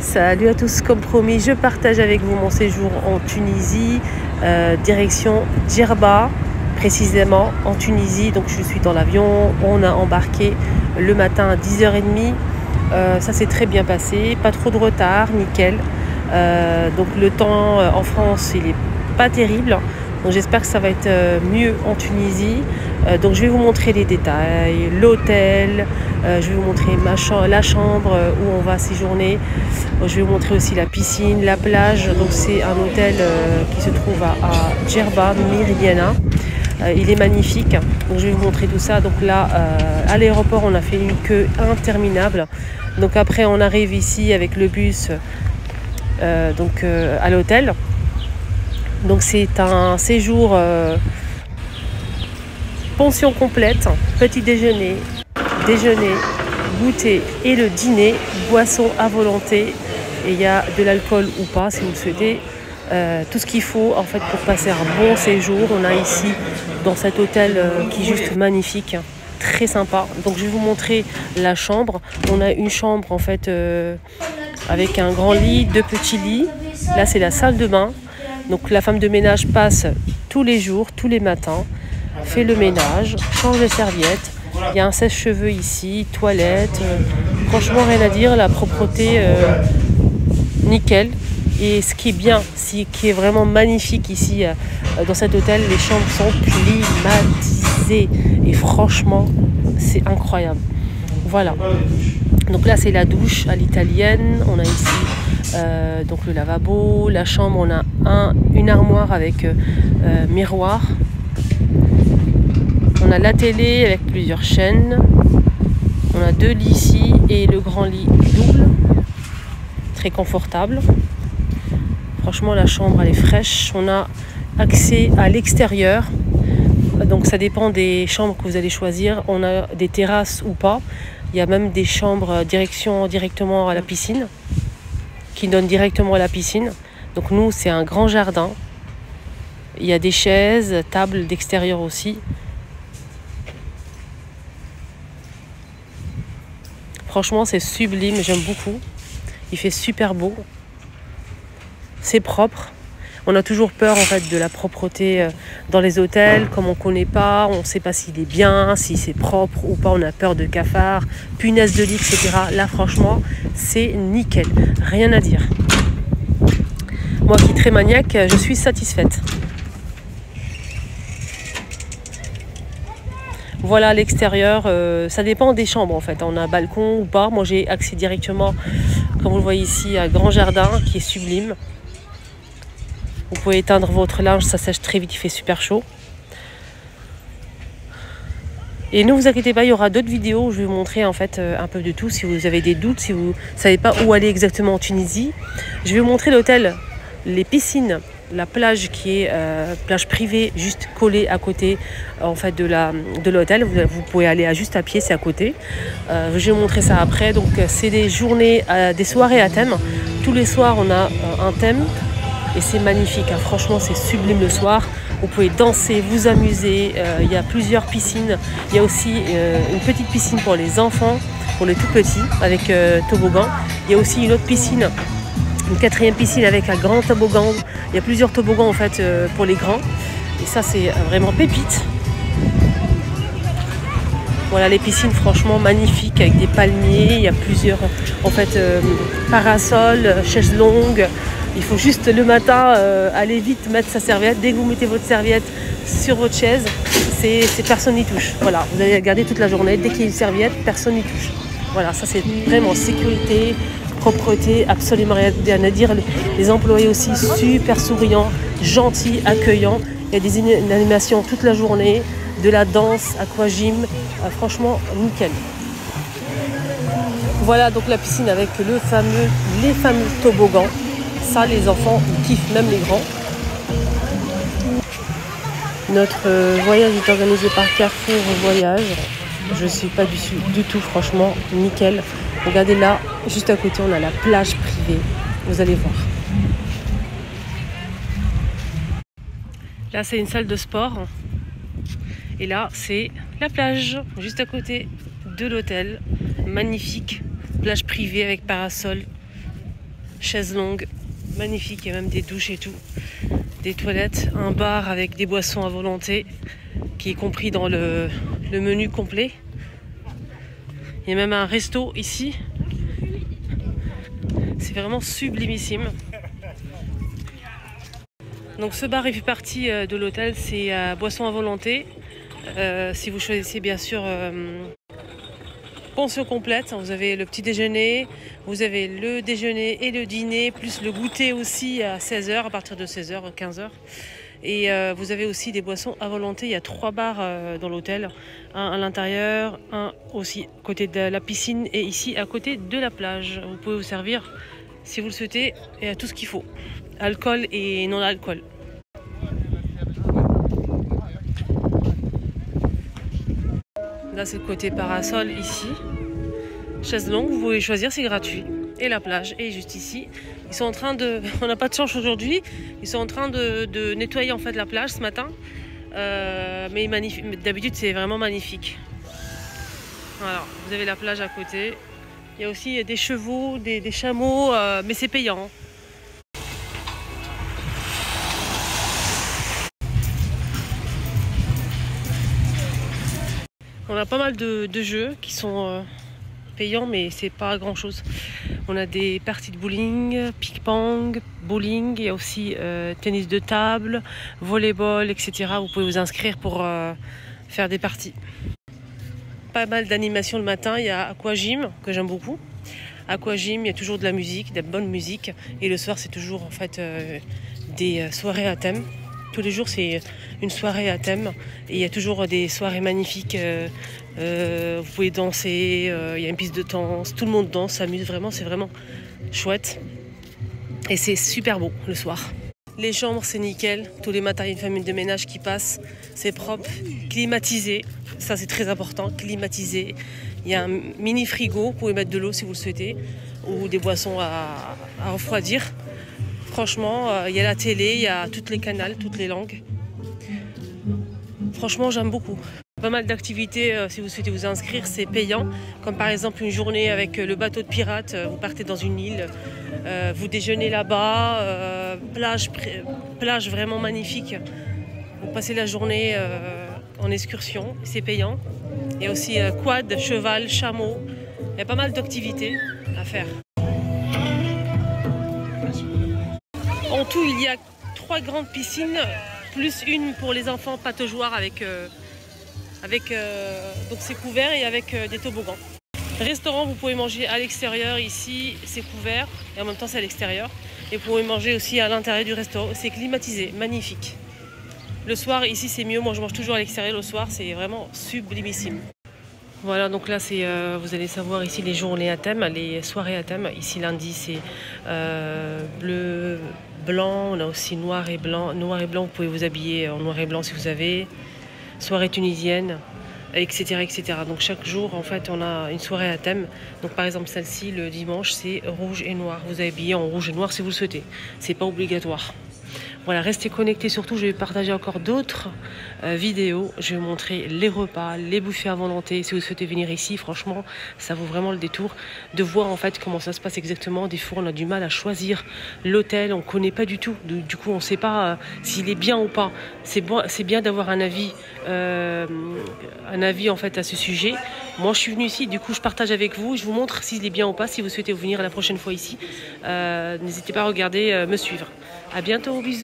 Salut à tous, comme promis, je partage avec vous mon séjour en Tunisie, direction Djerba, précisément en Tunisie. Donc je suis dans l'avion, on a embarqué le matin à 10h30, ça s'est très bien passé, pas trop de retard, nickel. Donc le temps en France il est pas terrible, donc j'espère que ça va être mieux en Tunisie. Donc je vais vous montrer les détails, l'hôtel, je vais vous montrer la chambre où on va séjourner. Je vais vous montrer aussi la piscine, la plage. Donc c'est un hôtel qui se trouve à Djerba, Meridiana. Il est magnifique, donc je vais vous montrer tout ça. Donc là à l'aéroport on a fait une queue interminable. Donc après on arrive ici avec le bus à l'hôtel. Donc c'est un séjour pension complète, petit déjeuner, goûter et le dîner, boisson à volonté, et il y a de l'alcool ou pas si vous le souhaitez, tout ce qu'il faut en fait pour passer un bon séjour. On a ici dans cet hôtel qui est juste magnifique, très sympa. Donc je vais vous montrer la chambre. On a une chambre en fait avec un grand lit, deux petits lits. Là c'est la salle de bain. Donc la femme de ménage passe tous les jours, tous les matins, fait le ménage, change les serviettes. Il y a un sèche-cheveux ici, toilette. Franchement rien à dire, la propreté nickel. Et ce qui est bien, qui est vraiment magnifique ici dans cet hôtel, les chambres sont climatisées. Et franchement, c'est incroyable. Voilà. Donc là c'est la douche à l'italienne. On a ici donc le lavabo, la chambre, on a une armoire avec miroir. On a la télé avec plusieurs chaînes. On a deux lits ici et le grand lit double. Très confortable. Franchement la chambre elle est fraîche. On a accès à l'extérieur. Donc ça dépend des chambres que vous allez choisir. On a des terrasses ou pas. Il y a même des chambres directement à la piscine, qui donnent directement à la piscine. Donc nous c'est un grand jardin. Il y a des chaises, tables d'extérieur aussi. Franchement c'est sublime, j'aime beaucoup. Il fait super beau. C'est propre. On a toujours peur en fait de la propreté dans les hôtels, comme on ne connaît pas, on ne sait pas s'il est bien, si c'est propre ou pas, on a peur de cafards, punaises de lit, etc. Là franchement c'est nickel, rien à dire. Moi qui suis très maniaque, je suis satisfaite. Voilà l'extérieur, ça dépend des chambres en fait, on a un balcon ou pas. Moi j'ai accès directement, comme vous le voyez ici, à un grand jardin qui est sublime. Vous pouvez éteindre votre linge, ça sèche très vite, il fait super chaud. Et ne vous inquiétez pas, il y aura d'autres vidéos où je vais vous montrer en fait un peu de tout. Si vous avez des doutes, si vous ne savez pas où aller exactement en Tunisie, je vais vous montrer l'hôtel, les piscines, la plage qui est plage privée juste collée à côté en fait de l'hôtel. Vous pouvez aller juste à pied, c'est à côté. Je vais vous montrer ça après. Donc c'est des journées, des soirées à thème. Tous les soirs on a un thème. Et c'est magnifique, hein. Franchement c'est sublime le soir. Vous pouvez danser, vous amuser, il y a plusieurs piscines. Il y a aussi une petite piscine pour les enfants, pour les tout petits, avec toboggan. Il y a aussi une autre piscine, une quatrième piscine avec un grand toboggan. Il y a plusieurs toboggans en fait pour les grands. Et ça c'est vraiment pépite. Voilà les piscines franchement magnifiques avec des palmiers. Il y a plusieurs en fait parasols, chaises longues. Il faut juste le matin aller vite mettre sa serviette. Dès que vous mettez votre serviette sur votre chaise, c'est personne n'y touche. Voilà, vous allez la garder toute la journée. Dès qu'il y a une serviette, personne n'y touche. Voilà, ça c'est vraiment sécurité, propreté, absolument rien à dire. Les employés aussi super souriants, gentils, accueillants. Il y a des animations toute la journée, de la danse, aquagym. Franchement, nickel. Voilà donc la piscine avec les fameux toboggans. Ça, les enfants kiffent, même les grands. Notre voyage est organisé par Carrefour Voyage. Je ne suis pas du tout, franchement, nickel. Regardez là, juste à côté, on a la plage privée. Vous allez voir. Là, c'est une salle de sport. Et là, c'est la plage, juste à côté de l'hôtel. Magnifique. Plage privée avec parasol. chaises longues, magnifiques, il y a même des douches et tout, des toilettes, un bar avec des boissons à volonté qui est compris dans le menu complet. Il y a même un resto ici, c'est vraiment sublimissime. Donc ce bar il fait partie de l'hôtel, c'est boissons à volonté. Si vous choisissez bien sûr pension complète, vous avez le petit déjeuner, vous avez le déjeuner et le dîner, plus le goûter aussi à 16h, à partir de 16h, 15h. Et vous avez aussi des boissons à volonté, il y a 3 bars dans l'hôtel, un à l'intérieur, un aussi à côté de la piscine et ici à côté de la plage. Vous pouvez vous servir si vous le souhaitez et à tout ce qu'il faut, alcool et non-alcool. Là c'est le côté parasol ici, chaise longue, vous pouvez choisir, c'est gratuit. Et la plage est juste ici. Ils sont en train de, on n'a pas de chance aujourd'hui, ils sont en train de nettoyer en fait la plage ce matin. Mais d'habitude c'est vraiment magnifique. Voilà, vous avez la plage à côté. Il y a aussi des chevaux, des chameaux, mais c'est payant. On a pas mal de jeux qui sont payants, mais c'est pas grand chose. On a des parties de bowling, ping-pong, bowling, il y a aussi tennis de table, volleyball, etc. Vous pouvez vous inscrire pour faire des parties. Pas mal d'animations le matin, il y a aquagym que j'aime beaucoup. Aquagym, il y a toujours de la musique, de la bonne musique. Et le soir, c'est toujours en fait des soirées à thème. Tous les jours, c'est une soirée à thème. Et il y a toujours des soirées magnifiques. Vous pouvez danser, il y a une piste de danse. Tout le monde danse, s'amuse vraiment. C'est vraiment chouette. Et c'est super beau le soir. Les chambres, c'est nickel. Tous les matins, il y a une femme de ménage qui passe. C'est propre, climatisé. Ça, c'est très important, climatisé. Il y a un mini frigo. Vous pouvez mettre de l'eau si vous le souhaitez. Ou des boissons à refroidir. Franchement, il y a la télé, il y a toutes les canaux, toutes les langues. Franchement, j'aime beaucoup. Pas mal d'activités, si vous souhaitez vous inscrire, c'est payant. Comme par exemple une journée avec le bateau de pirates, vous partez dans une île, vous déjeunez là-bas, plage vraiment magnifique. Vous passez la journée en excursion, c'est payant. Il y a aussi quad, cheval, chameau. Il y a pas mal d'activités à faire. En tout, il y a 3 grandes piscines, plus une pour les enfants pataugeoires avec donc c'est couvert et avec des toboggans. Restaurant, vous pouvez manger à l'extérieur, ici c'est couvert et en même temps c'est à l'extérieur. Et vous pouvez manger aussi à l'intérieur du restaurant, c'est climatisé, magnifique. Le soir, ici c'est mieux, moi je mange toujours à l'extérieur le soir, c'est vraiment sublimissime. Voilà, donc là c'est vous allez savoir ici les journées à thème, les soirées à thème. Ici lundi c'est bleu, blanc, on a aussi noir et blanc. Noir et blanc, vous pouvez vous habiller en noir et blanc si vous avez. Soirée tunisienne, etc., etc. Donc chaque jour en fait on a une soirée à thème. Donc par exemple celle-ci le dimanche c'est rouge et noir. Vous habillez en rouge et noir si vous le souhaitez. C'est pas obligatoire. Voilà, restez connectés surtout, je vais partager encore d'autres vidéos. Je vais vous montrer les repas, les buffets à volonté. Si vous souhaitez venir ici, franchement, ça vaut vraiment le détour de voir en fait comment ça se passe exactement. Des fois, on a du mal à choisir l'hôtel, on ne connaît pas du tout. Du coup, on ne sait pas s'il est bien ou pas. C'est bien d'avoir un avis en fait à ce sujet. Moi, je suis venue ici, du coup, je partage avec vous. Je vous montre s'il est bien ou pas. Si vous souhaitez venir la prochaine fois ici, n'hésitez pas à regarder, me suivre. À bientôt, bisous.